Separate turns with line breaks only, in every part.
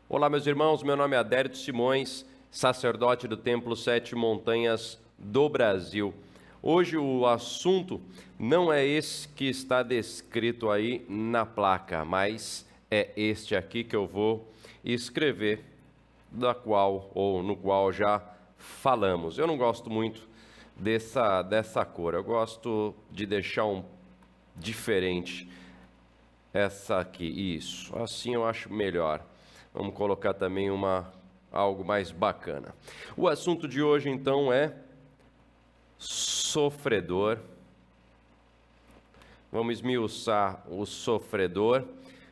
Olá, meus irmãos, meu nome é Adérito Simões, sacerdote do Templo Sete Montanhas do Brasil. Hoje o assunto não é esse que está descrito aí na placa, mas é este aqui que eu vou escrever, no qual já falamos. Eu não gosto muito dessa cor, eu gosto de deixar um diferente essa aqui, isso, assim eu acho melhor. Vamos colocar também algo mais bacana. O assunto de hoje, então, é sofredor. Vamos esmiuçar o sofredor.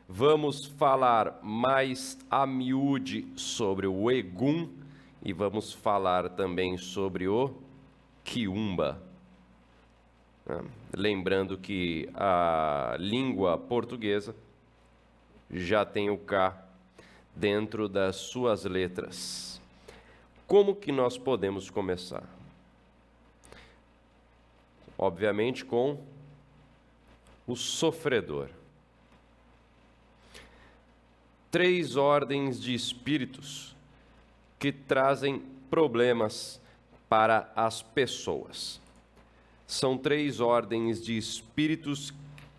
Vamos falar mais a miúde sobre o Egum e vamos falar também sobre o Quiumba. Lembrando que a língua portuguesa já tem o K dentro das suas letras. Como que nós podemos começar? Obviamente com o sofredor. 3 ordens de espíritos que trazem problemas para as pessoas. São 3 ordens de espíritos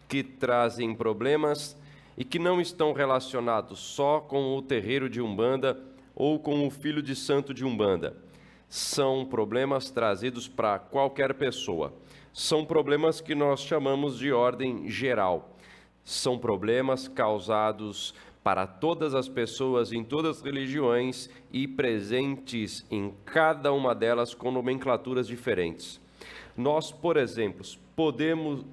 que trazem problemas e que não estão relacionados só com o terreiro de Umbanda ou com o filho de santo de Umbanda. São problemas trazidos para qualquer pessoa. São problemas que nós chamamos de ordem geral. São problemas causados para todas as pessoas em todas as religiões e presentes em cada uma delas com nomenclaturas diferentes. Nós, por exemplo, podemos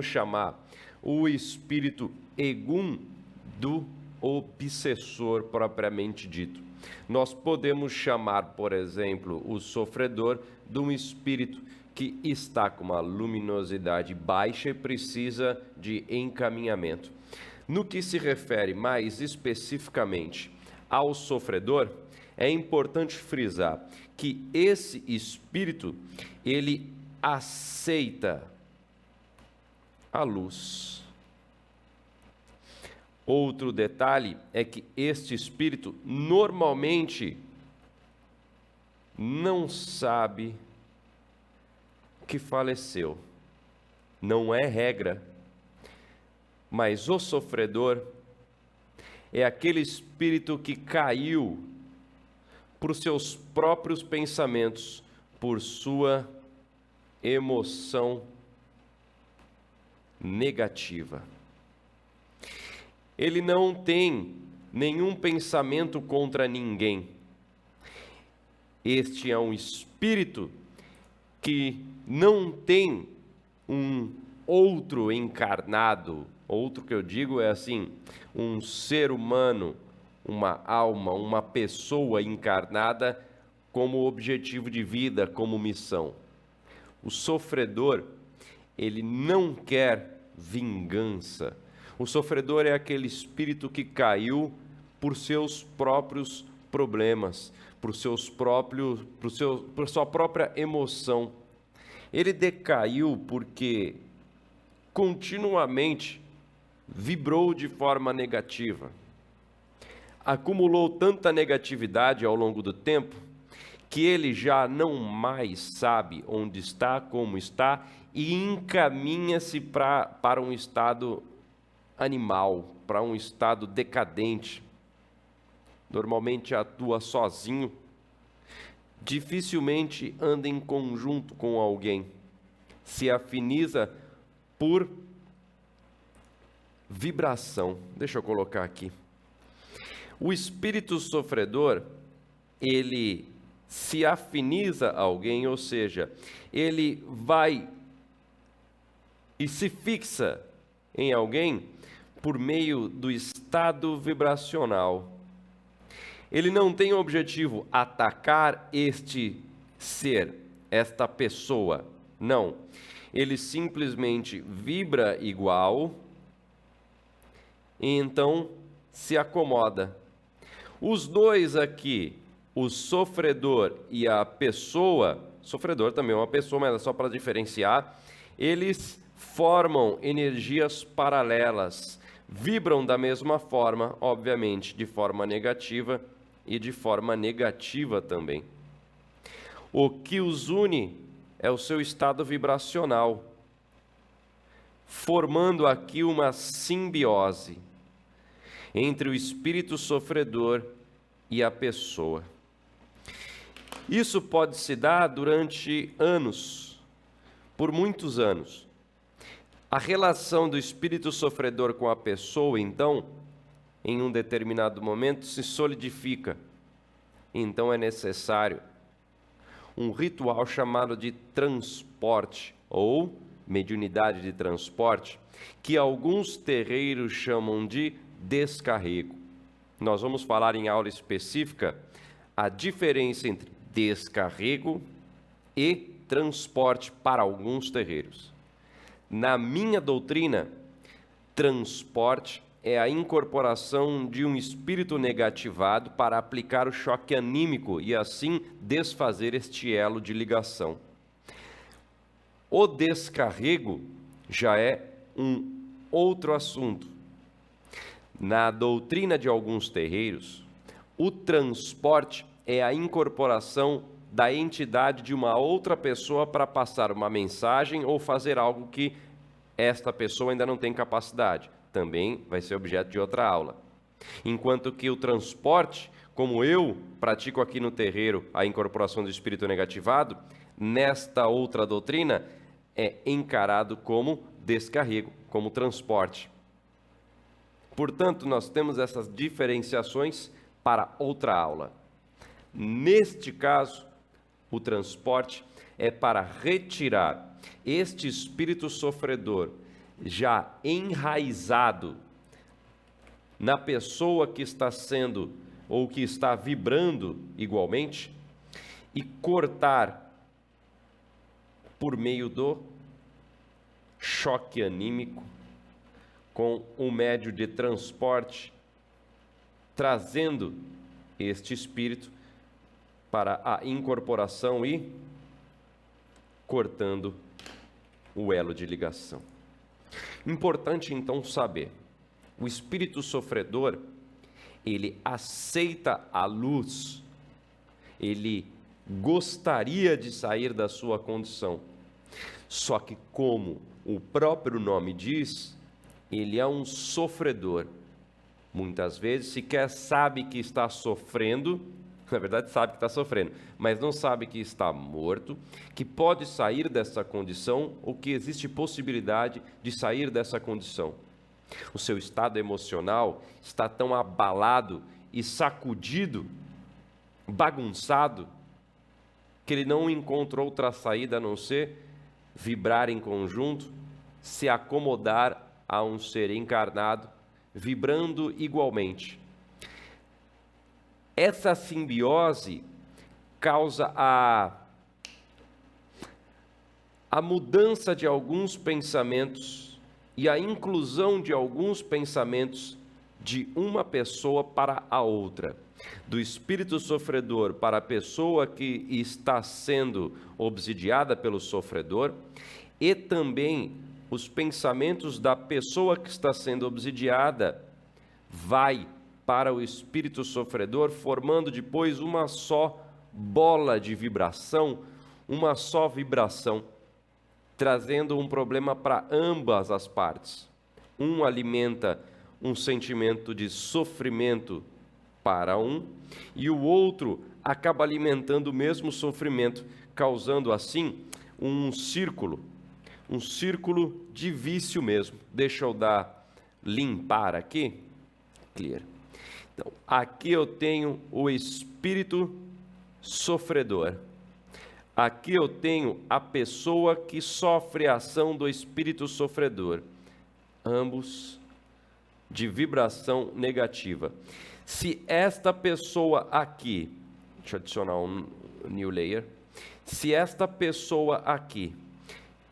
chamar o espírito Egum do obsessor propriamente dito. Nós podemos chamar, por exemplo, o sofredor de um espírito que está com uma luminosidade baixa e precisa de encaminhamento. No que se refere mais especificamente ao sofredor, é importante frisar que esse espírito, ele aceita a luz. Outro detalhe é que este espírito normalmente não sabe que faleceu. Não é regra, mas o sofredor é aquele espírito que caiu por seus próprios pensamentos, por sua emoção negativa. Ele não tem nenhum pensamento contra ninguém. Este é um espírito que não tem um outro encarnado. Outro que eu digo é assim, um ser humano, uma alma, uma pessoa encarnada como objetivo de vida, como missão. O sofredor, ele não quer vingança. O sofredor é aquele espírito que caiu por seus próprios problemas, por sua própria emoção. Ele decaiu porque continuamente vibrou de forma negativa. Acumulou tanta negatividade ao longo do tempo que ele já não mais sabe onde está, como está e encaminha-se para um estado animal, para um estado decadente. Normalmente atua sozinho, dificilmente anda em conjunto com alguém, se afiniza por vibração. Deixa eu colocar aqui. O espírito sofredor, ele se afiniza a alguém, ou seja, ele vai e se fixa em alguém por meio do estado vibracional. Ele não tem o objetivo atacar este ser, esta pessoa, não. Ele simplesmente vibra igual e então se acomoda. Os dois aqui, o sofredor e a pessoa, sofredor também é uma pessoa, mas é só para diferenciar, eles formam energias paralelas, vibram da mesma forma, obviamente, de forma negativa e de forma negativa também. O que os une é o seu estado vibracional, formando aqui uma simbiose entre o espírito sofredor e a pessoa. Isso pode se dar durante anos, por muitos anos. A relação do espírito sofredor com a pessoa, então, em um determinado momento, se solidifica. Então é necessário um ritual chamado de transporte, ou mediunidade de transporte, que alguns terreiros chamam de descarrego. Nós vamos falar em aula específica a diferença entre descarrego e transporte para alguns terreiros. Na minha doutrina, transporte é a incorporação de um espírito negativado para aplicar o choque anímico e assim desfazer este elo de ligação. O descarrego já é um outro assunto. Na doutrina de alguns terreiros, o transporte é a incorporação da entidade de uma outra pessoa para passar uma mensagem ou fazer algo que esta pessoa ainda não tem capacidade. Também vai ser objeto de outra aula. Enquanto que o transporte, como eu pratico aqui no terreiro a incorporação do espírito negativado, nesta outra doutrina é encarado como descarrego, como transporte. Portanto, nós temos essas diferenciações para outra aula. Neste caso, o transporte é para retirar este espírito sofredor já enraizado na pessoa que está sendo ou que está vibrando igualmente e cortar por meio do choque anímico com um médio de transporte, trazendo este espírito para a incorporação e cortando o elo de ligação. Importante então saber, o espírito sofredor, ele aceita a luz, ele gostaria de sair da sua condição, só que como o próprio nome diz, ele é um sofredor. Muitas vezes sequer sabe que está sofrendo, na verdade sabe que está sofrendo, mas não sabe que está morto, que pode sair dessa condição ou que existe possibilidade de sair dessa condição. O seu estado emocional está tão abalado e sacudido, bagunçado, que ele não encontra outra saída a não ser vibrar em conjunto, se acomodar a um ser encarnado, vibrando igualmente. Essa simbiose causa a mudança de alguns pensamentos e a inclusão de alguns pensamentos de uma pessoa para a outra. Do espírito sofredor para a pessoa que está sendo obsidiada pelo sofredor, e também os pensamentos da pessoa que está sendo obsidiada vai para o espírito sofredor, formando depois uma só bola de vibração, uma só vibração, trazendo um problema para ambas as partes. Um alimenta um sentimento de sofrimento para um, e o outro acaba alimentando o mesmo sofrimento, causando assim um círculo de vício mesmo. Deixa eu limpar aqui, clear. Então, aqui eu tenho o espírito sofredor. Aqui eu tenho a pessoa que sofre a ação do espírito sofredor. Ambos de vibração negativa. Se esta pessoa aqui, deixa eu adicionar um new layer. Se esta pessoa aqui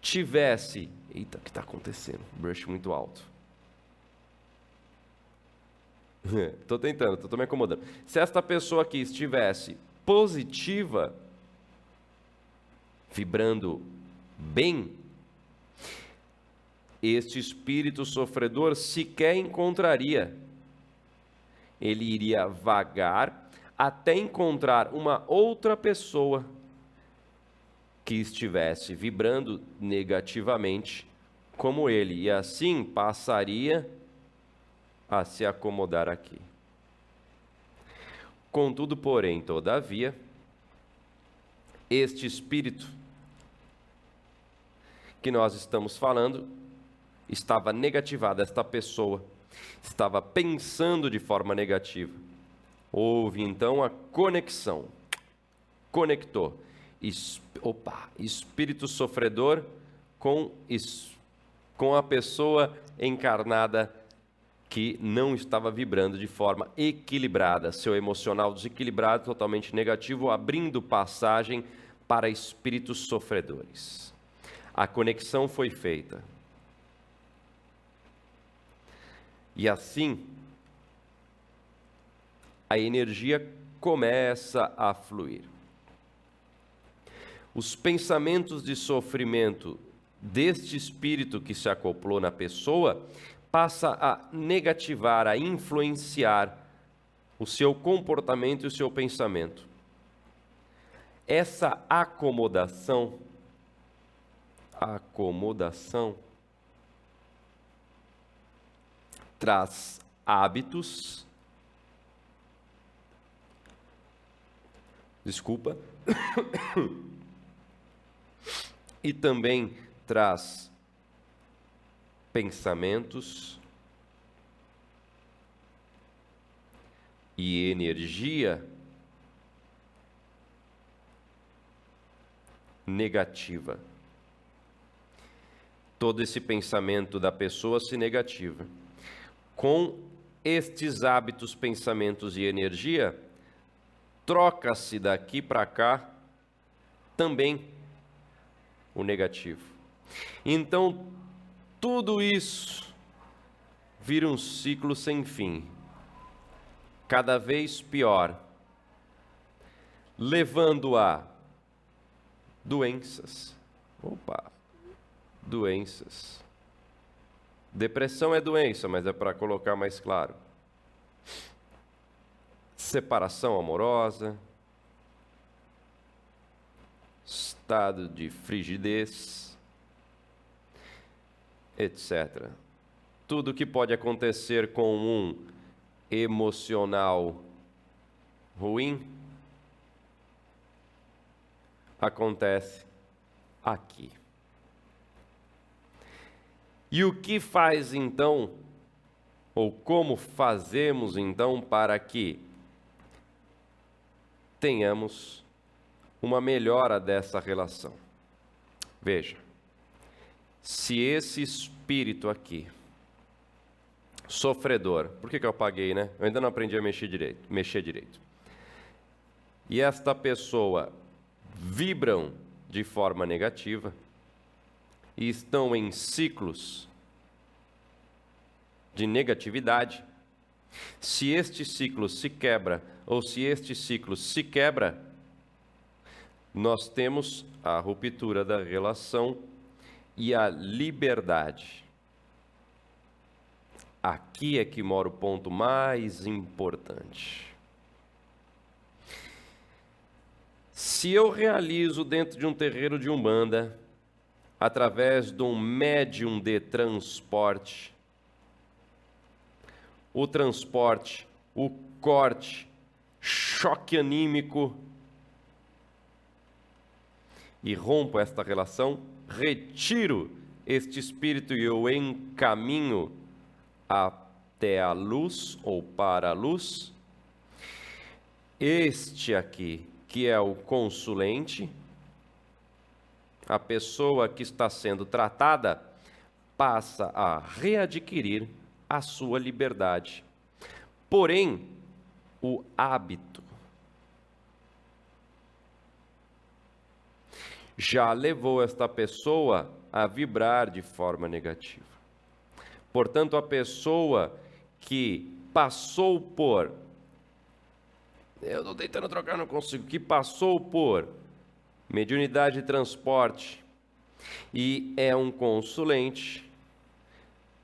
tivesse... Eita, o que está acontecendo? Brush muito alto. Estou tentando, estou me acomodando. Se esta pessoa aqui estivesse positiva, vibrando bem, este espírito sofredor sequer encontraria. Ele iria vagar até encontrar uma outra pessoa que estivesse vibrando negativamente como ele, e assim passaria a se acomodar aqui. Contudo, porém, todavia, este espírito que nós estamos falando estava negativado, esta pessoa estava pensando de forma negativa. Houve então a conexão, conectou espírito sofredor com a pessoa encarnada que não estava vibrando de forma equilibrada, seu emocional desequilibrado, totalmente negativo, abrindo passagem para espíritos sofredores. A conexão foi feita. E assim, a energia começa a fluir. Os pensamentos de sofrimento deste espírito que se acoplou na pessoa passa a negativar, a influenciar o seu comportamento e o seu pensamento. Essa acomodação traz hábitos, e também traz pensamentos e energia negativa. Todo esse pensamento da pessoa se negativa. Com estes hábitos, pensamentos e energia, troca-se daqui para cá também o negativo. Então, tudo isso vira um ciclo sem fim, cada vez pior, levando a doenças. Doenças. Depressão é doença, mas é para colocar mais claro. Separação amorosa, estado de frigidez, etc. Tudo que pode acontecer com um emocional ruim acontece aqui. E o que faz então, ou como fazemos então para que tenhamos uma melhora dessa relação? Veja, se esse espírito aqui, sofredor, por que eu apaguei, né? Eu ainda não aprendi a mexer direito. E esta pessoa vibram de forma negativa e estão em ciclos de negatividade. Se este ciclo se quebra, ou se este ciclo se quebra, nós temos a ruptura da relação e a liberdade. Aqui é que mora o ponto mais importante. Se eu realizo dentro de um terreiro de Umbanda, através de um médium de transporte, o transporte, o corte, choque anímico, e rompo esta relação, retiro este espírito e eu encaminho até a luz ou para a luz. Este aqui, que é o consulente, a pessoa que está sendo tratada, passa a readquirir a sua liberdade. Porém, o hábito já levou esta pessoa a vibrar de forma negativa. Portanto, a pessoa que passou por, eu estou tentando trocar, não consigo, que passou por mediunidade de transporte e é um consulente,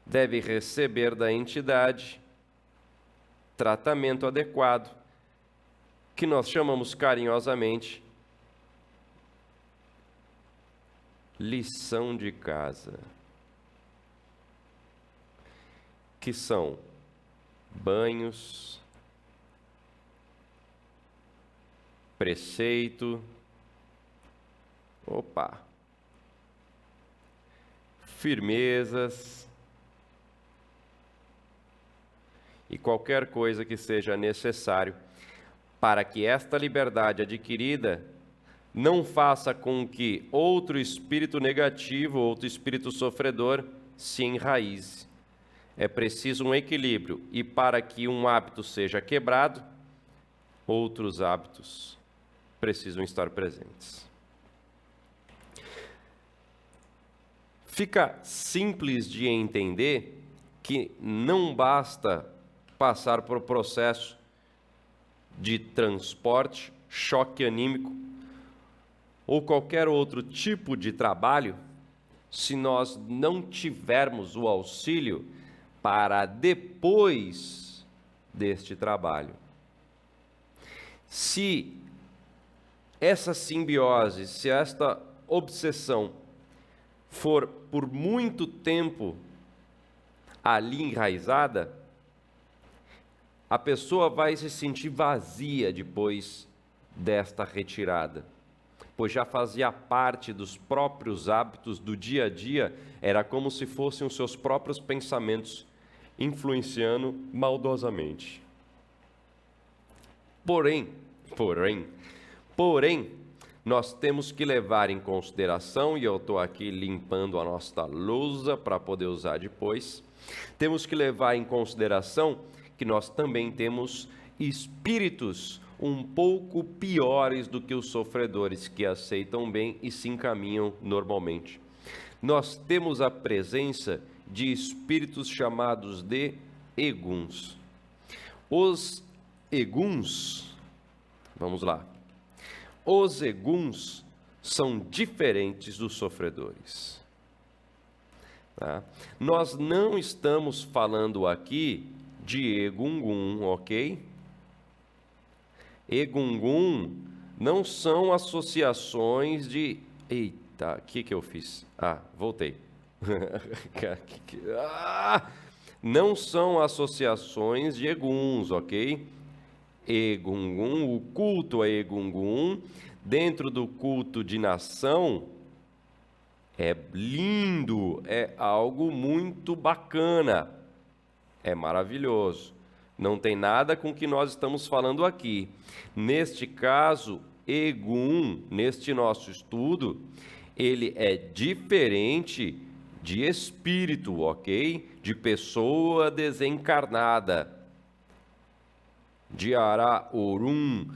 deve receber da entidade tratamento adequado, que nós chamamos carinhosamente lição de casa, que são banhos, preceito, firmezas e qualquer coisa que seja necessário para que esta liberdade adquirida não faça com que outro espírito negativo, outro espírito sofredor se enraize. É preciso um equilíbrio, e para que um hábito seja quebrado, outros hábitos precisam estar presentes. Fica simples de entender que não basta passar por processo de transporte, choque anímico ou qualquer outro tipo de trabalho, se nós não tivermos o auxílio para depois deste trabalho. Se essa simbiose, se esta obsessão for por muito tempo ali enraizada, a pessoa vai se sentir vazia depois desta retirada, pois já fazia parte dos próprios hábitos do dia a dia, era como se fossem os seus próprios pensamentos influenciando maldosamente. Porém, nós temos que levar em consideração, e eu estou aqui limpando a nossa lousa para poder usar depois, temos que levar em consideração que nós também temos espíritos um pouco piores do que os sofredores, que aceitam bem e se encaminham normalmente. Nós temos a presença de espíritos chamados de eguns. Os eguns, vamos lá, os eguns são diferentes dos sofredores. Tá? Nós não estamos falando aqui de egungun, ok? Egungun não são associações de... Eita, o que eu fiz? Voltei. Não são associações de eguns, ok? Egungun, o culto a Egungun, dentro do culto de nação, é lindo, é algo muito bacana, é maravilhoso. Não tem nada com o que nós estamos falando aqui. Neste caso, Egun, neste nosso estudo, ele é diferente de espírito, ok? De pessoa desencarnada, de Ara-Orum,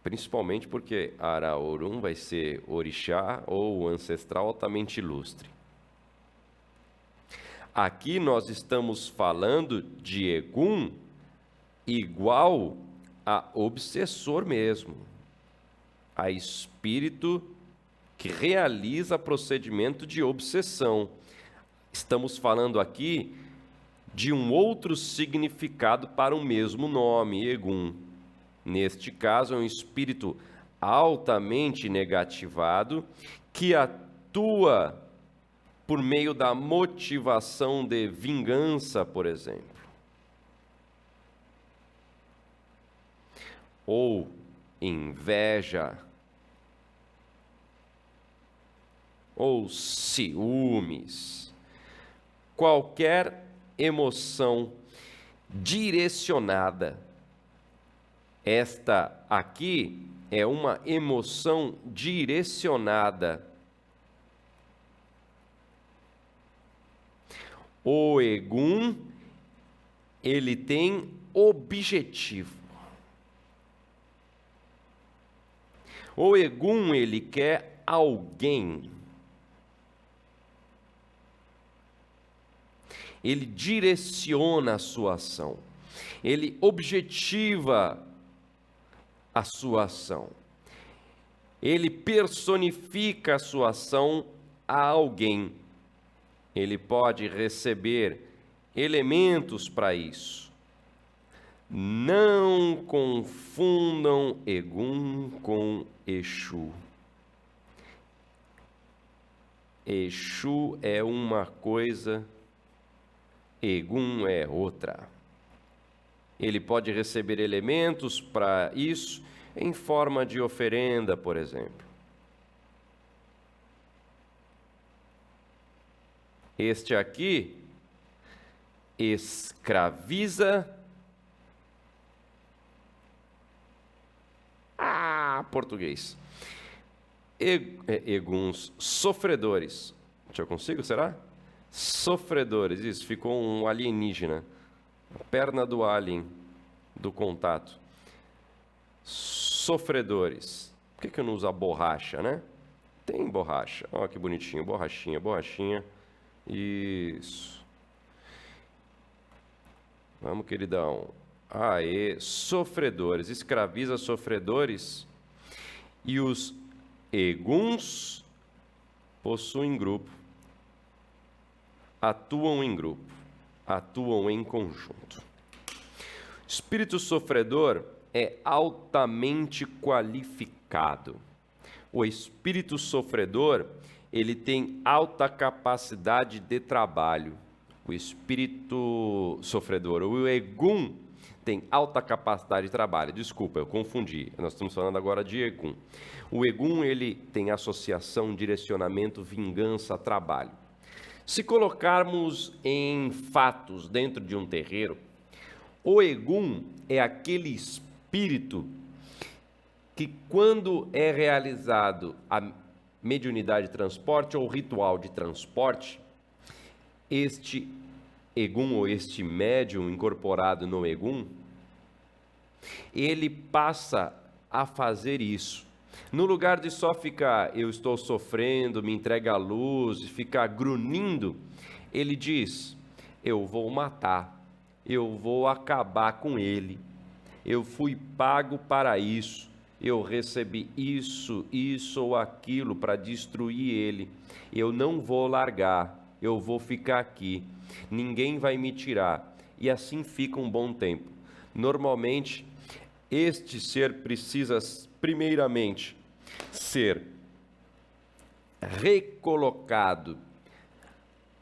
principalmente porque Ara-Orum vai ser orixá ou ancestral altamente ilustre. Aqui nós estamos falando de Egun igual a obsessor mesmo, a espírito que realiza procedimento de obsessão. Estamos falando aqui de um outro significado para o mesmo nome, Egun. Neste caso, é um espírito altamente negativado que atua por meio da motivação de vingança, por exemplo. Ou inveja, ou ciúmes, qualquer emoção direcionada. Esta aqui é uma emoção direcionada. O Egun, ele tem objetivo. O Egun, ele quer alguém. Ele direciona a sua ação. Ele objetiva a sua ação. Ele personifica a sua ação a alguém. ele pode receber elementos para isso. Não confundam Egum com Exu. Exu é uma coisa, Egum é outra. Ele pode receber elementos para isso em forma de oferenda, por exemplo. Este aqui escraviza. Português. Eguns, sofredores. Deixa eu consigo, será? Sofredores, isso, ficou um alienígena. A perna do alien, do contato. Sofredores. Por que eu não uso a borracha, né? Tem borracha. Olha que bonitinho, borrachinha, borrachinha. Isso. Vamos, queridão. Aê, sofredores. Escraviza sofredores. E os eguns possuem grupo. Atuam em grupo. Atuam em conjunto. Espírito sofredor é altamente qualificado. O espírito sofredor, ele tem alta capacidade de trabalho. O espírito sofredor, o Egum, tem alta capacidade de trabalho. Desculpa, eu confundi. Nós estamos falando agora de Egum. O Egum, ele tem associação, direcionamento, vingança, trabalho. Se colocarmos em fatos dentro de um terreiro, o Egum é aquele espírito que, quando é realizado a mediunidade de transporte ou ritual de transporte, este Egum ou este médium incorporado no Egum, ele passa a fazer isso. No lugar de só ficar, eu estou sofrendo, me entrega a luz, e ficar grunhindo, ele diz, eu vou matar, eu vou acabar com ele, eu fui pago para isso, eu recebi isso, isso ou aquilo para destruir ele, eu não vou largar, eu vou ficar aqui, ninguém vai me tirar, e assim fica um bom tempo. Normalmente, este ser precisa, primeiramente, ser recolocado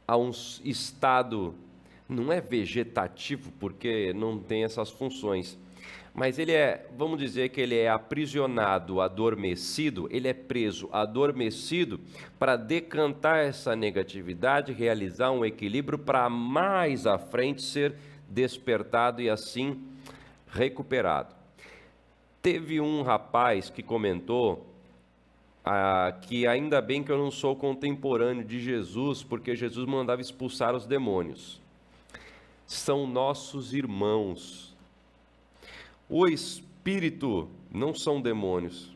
a um estado, não é vegetativo, porque não tem essas funções, mas ele é, vamos dizer que ele é aprisionado, adormecido, ele é preso, adormecido, para decantar essa negatividade, realizar um equilíbrio para mais à frente ser despertado e assim recuperado. Teve um rapaz que comentou que ainda bem que eu não sou contemporâneo de Jesus, porque Jesus mandava expulsar os demônios. São nossos irmãos. O espírito não são demônios.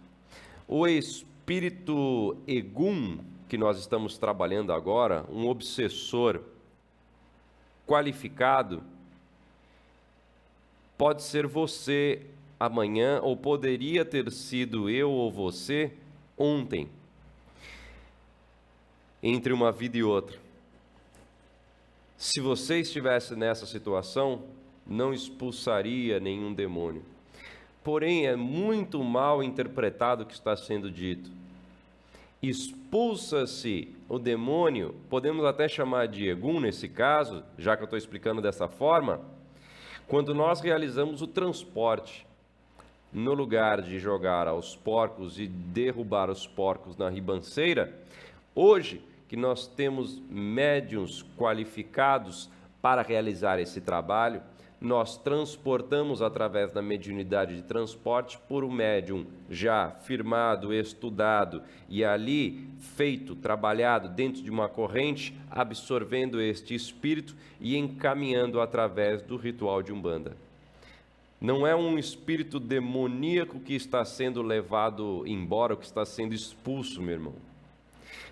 O espírito Egum, que nós estamos trabalhando agora, um obsessor qualificado, pode ser você amanhã, ou poderia ter sido eu ou você ontem, entre uma vida e outra. Se você estivesse nessa situação, não expulsaria nenhum demônio. Porém, é muito mal interpretado o que está sendo dito. Expulsa-se o demônio, podemos até chamar de Egum nesse caso, já que eu estou explicando dessa forma, quando nós realizamos o transporte. No lugar de jogar aos porcos e derrubar os porcos na ribanceira, hoje que nós temos médiuns qualificados para realizar esse trabalho, nós transportamos através da mediunidade de transporte por um médium já firmado, estudado e ali feito, trabalhado dentro de uma corrente, absorvendo este espírito e encaminhando através do ritual de Umbanda. Não é um espírito demoníaco que está sendo levado embora, que está sendo expulso, meu irmão.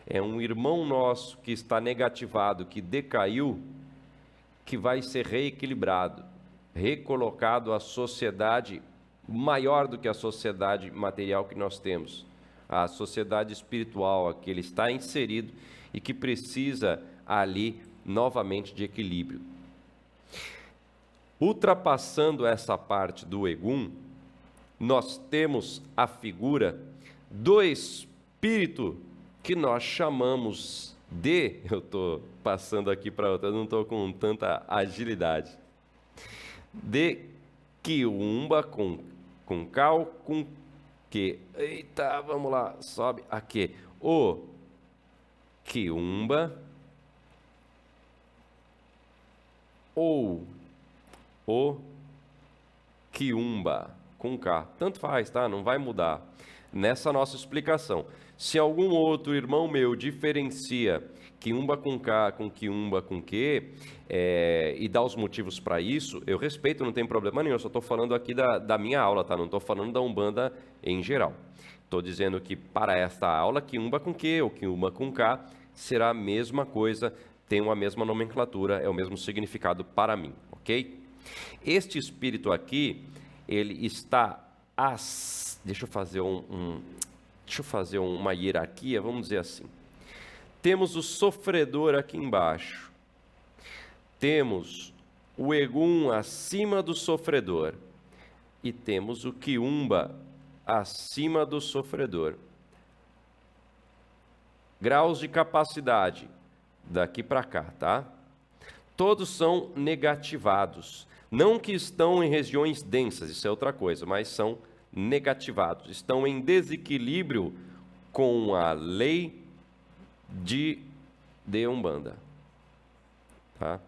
É um irmão nosso que está negativado, que decaiu, que vai ser reequilibrado, recolocado à sociedade maior do que a sociedade material que nós temos, a sociedade espiritual a que ele está inserido e que precisa ali novamente de equilíbrio. Ultrapassando essa parte do Egum, nós temos a figura do espírito que nós chamamos de, eu estou passando aqui para outra, eu não estou com tanta agilidade, de Quiumba com Cal, com que. Eita, vamos lá, sobe aqui. O Quiumba ou o Quiumba com K. Tanto faz, tá? Não vai mudar. Nessa nossa explicação. Se algum outro irmão meu diferencia Quiumba com K com Quiumba com Q, e dá os motivos para isso, eu respeito, não tem problema nenhum. Eu só estou falando aqui da minha aula, tá? Não estou falando da Umbanda em geral. Estou dizendo que para esta aula, Quiumba com Q ou Quiumba com K será a mesma coisa, tem uma mesma nomenclatura, é o mesmo significado para mim, ok? Este espírito aqui, ele está... Deixa eu fazer uma hierarquia, vamos dizer assim. Temos o sofredor aqui embaixo. Temos o Egum acima do sofredor. E temos o Quiumba acima do sofredor. Graus de capacidade, daqui para cá, tá? Todos são negativados. Não que estão em regiões densas, isso é outra coisa, mas são negativados. Estão em desequilíbrio com a lei de Umbanda. Tá?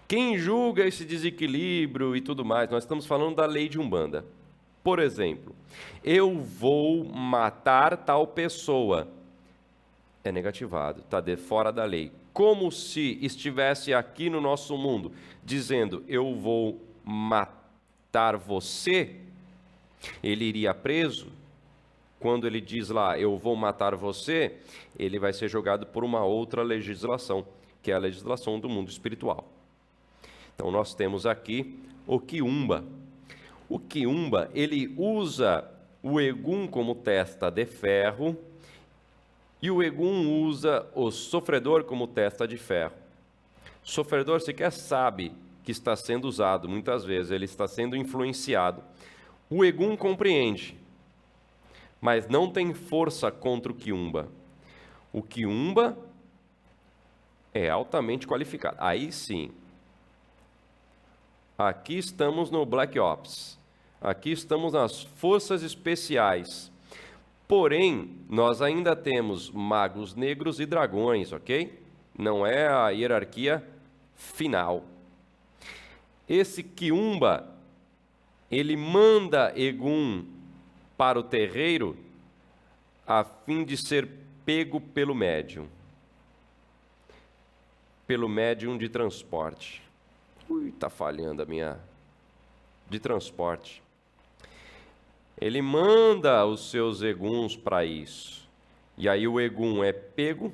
Quem julga esse desequilíbrio e tudo mais, nós estamos falando da lei de Umbanda. Por exemplo, eu vou matar tal pessoa. É negativado, está fora da lei. Como se estivesse aqui no nosso mundo, dizendo, eu vou matar você, ele iria preso. Quando ele diz lá, eu vou matar você, ele vai ser jogado por uma outra legislação, que é a legislação do mundo espiritual. Então, nós temos aqui o Quiumba. O Quiumba, ele usa o Egum como testa de ferro, e o Egum usa o sofredor como testa de ferro. O sofredor sequer sabe que está sendo usado, muitas vezes ele está sendo influenciado. O Egum compreende, mas não tem força contra o Quiumba. O Quiumba é altamente qualificado. Aí sim. Aqui estamos no Black Ops. Aqui estamos nas forças especiais. Porém, nós ainda temos magos negros e dragões, ok? Não é a hierarquia final. Esse Quiumba, ele manda Egum para o terreiro a fim de ser pego pelo médium. Pelo médium de transporte. Está falhando a minha... De transporte. Ele manda os seus Eguns para isso. E aí o Egum é pego,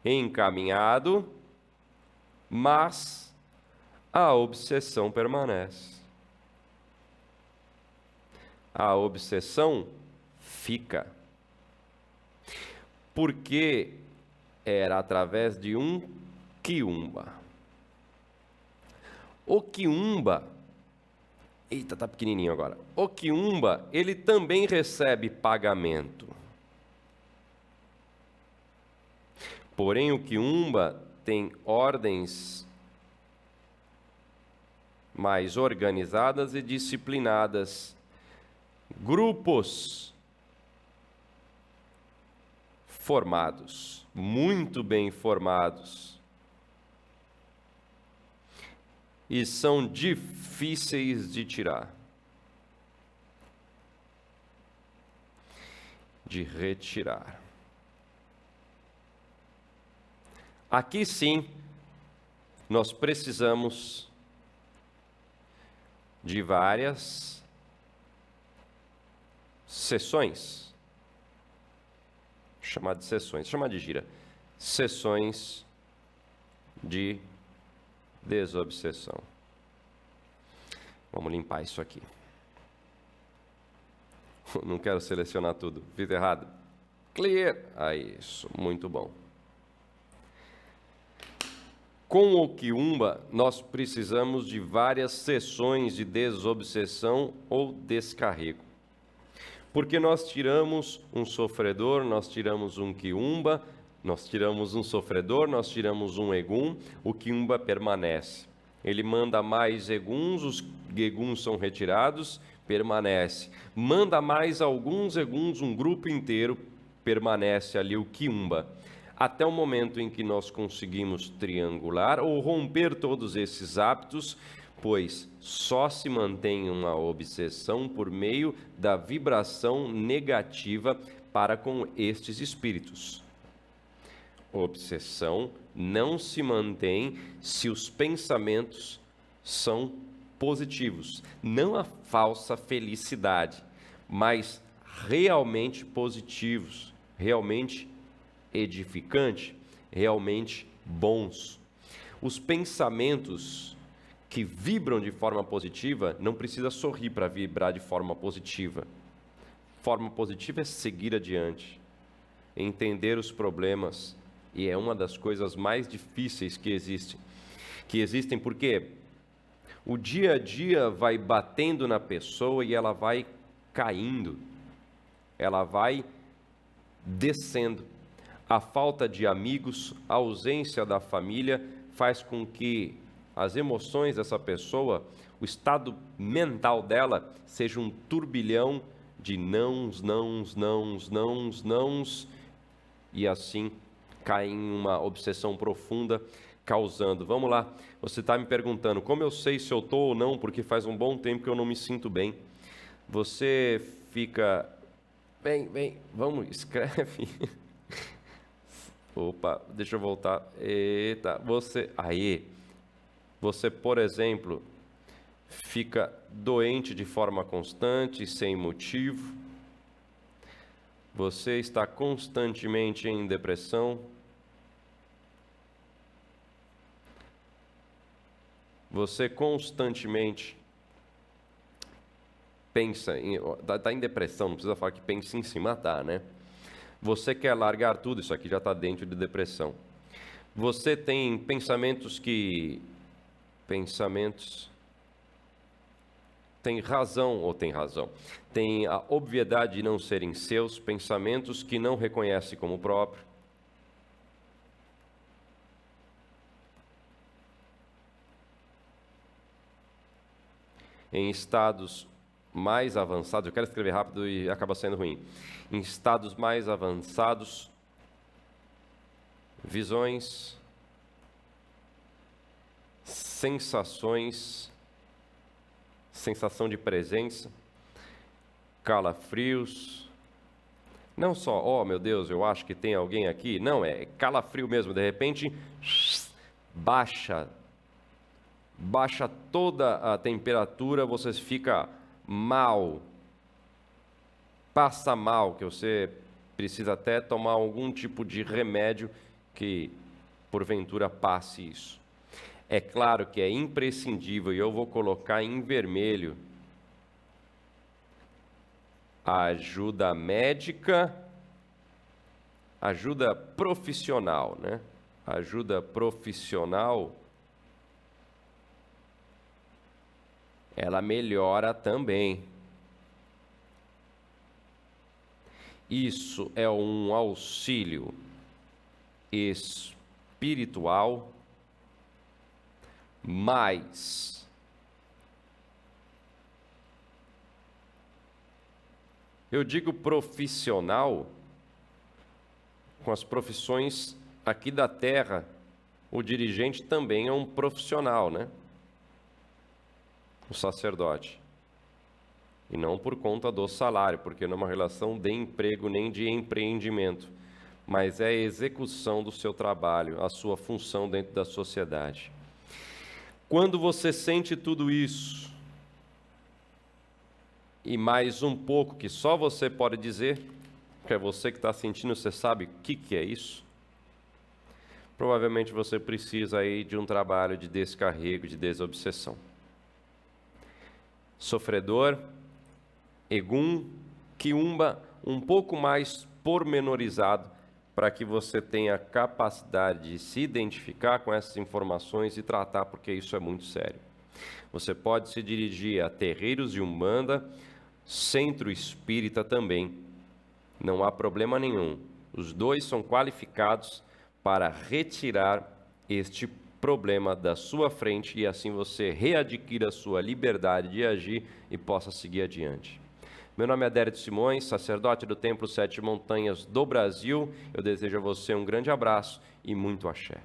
encaminhado, mas a obsessão permanece. A obsessão fica. Porque era através de um Quiumba. O Quiumba... Eita, tá pequenininho agora. O Quiumba, ele também recebe pagamento. Porém, o Quiumba tem ordens mais organizadas e disciplinadas. Grupos formados, muito bem formados. E são difíceis de tirar, de retirar. Aqui sim, nós precisamos de várias sessões, chamar de sessões, chamar de gira, sessões de desobsessão. Vamos limpar isso aqui. Não quero selecionar tudo. Fiz errado. Clear. Ah, isso. Muito bom. Com o quiumba, nós precisamos de várias sessões de desobsessão ou descarrego. Porque nós tiramos um sofredor, nós tiramos um quiumba, nós tiramos um sofredor, nós tiramos um egum, o quiumba permanece. Ele manda mais eguns, os eguns são retirados, permanece. Manda mais alguns eguns, um grupo inteiro, permanece ali o quiumba. Até o momento em que nós conseguimos triangular ou romper todos esses hábitos, pois só se mantém uma obsessão por meio da vibração negativa para com estes espíritos. Obsessão não se mantém se os pensamentos são positivos, não a falsa felicidade, mas realmente positivos, realmente edificante, realmente bons. Os pensamentos que vibram de forma positiva, não precisa sorrir para vibrar de forma positiva. Forma positiva é seguir adiante, entender os problemas, e é uma das coisas mais difíceis que existem porque o dia a dia vai batendo na pessoa e ela vai caindo, ela vai descendo. A falta de amigos, a ausência da família faz com que as emoções dessa pessoa, o estado mental dela, seja um turbilhão de nãos, e assim cai em uma obsessão profunda, causando. Vamos lá, você está me perguntando, como eu sei se eu estou ou não, porque faz um bom tempo que eu não me sinto bem. Você fica... Vem, vamos, escreve... Opa, deixa eu voltar. Eita, você, por exemplo, fica doente de forma constante, sem motivo. Você está constantemente em depressão. Você constantemente pensa em... Está em depressão, não precisa falar que pensa em se matar, né? Você quer largar tudo, isso aqui já está dentro de depressão. Você tem pensamentos tem razão, tem a obviedade de não serem seus, pensamentos que não reconhece como próprio. Em estados mais avançados, eu quero escrever rápido e acaba sendo ruim. Em estados mais avançados, visões, sensações, sensação de presença, calafrios, não só, oh meu Deus, eu acho que tem alguém aqui, não, é calafrio mesmo, de repente, baixa toda a temperatura, você fica mal, passa mal, que você precisa até tomar algum tipo de remédio que porventura passe isso. É claro que é imprescindível, e eu vou colocar em vermelho, a ajuda médica, ajuda profissional, né? Ajuda profissional, ela melhora também. Isso é um auxílio espiritual, mas eu digo profissional, com as profissões aqui da Terra, o dirigente também é um profissional, né? O sacerdote. E não por conta do salário, porque não é uma relação de emprego nem de empreendimento, mas é a execução do seu trabalho, a sua função dentro da sociedade. Quando você sente tudo isso, e mais um pouco que só você pode dizer, que é você que está sentindo, você sabe o que é isso? Provavelmente você precisa aí de um trabalho de descarrego, de desobsessão. Sofredor, egum, quiumba, um pouco mais pormenorizado, para que você tenha capacidade de se identificar com essas informações e tratar, porque isso é muito sério. Você pode se dirigir a terreiros de Umbanda, centro espírita também. Não há problema nenhum. Os dois são qualificados para retirar este problema da sua frente e assim você readquira a sua liberdade de agir e possa seguir adiante. Meu nome é Adérito Simões, sacerdote do Templo Sete Montanhas do Brasil. Eu desejo a você um grande abraço e muito axé.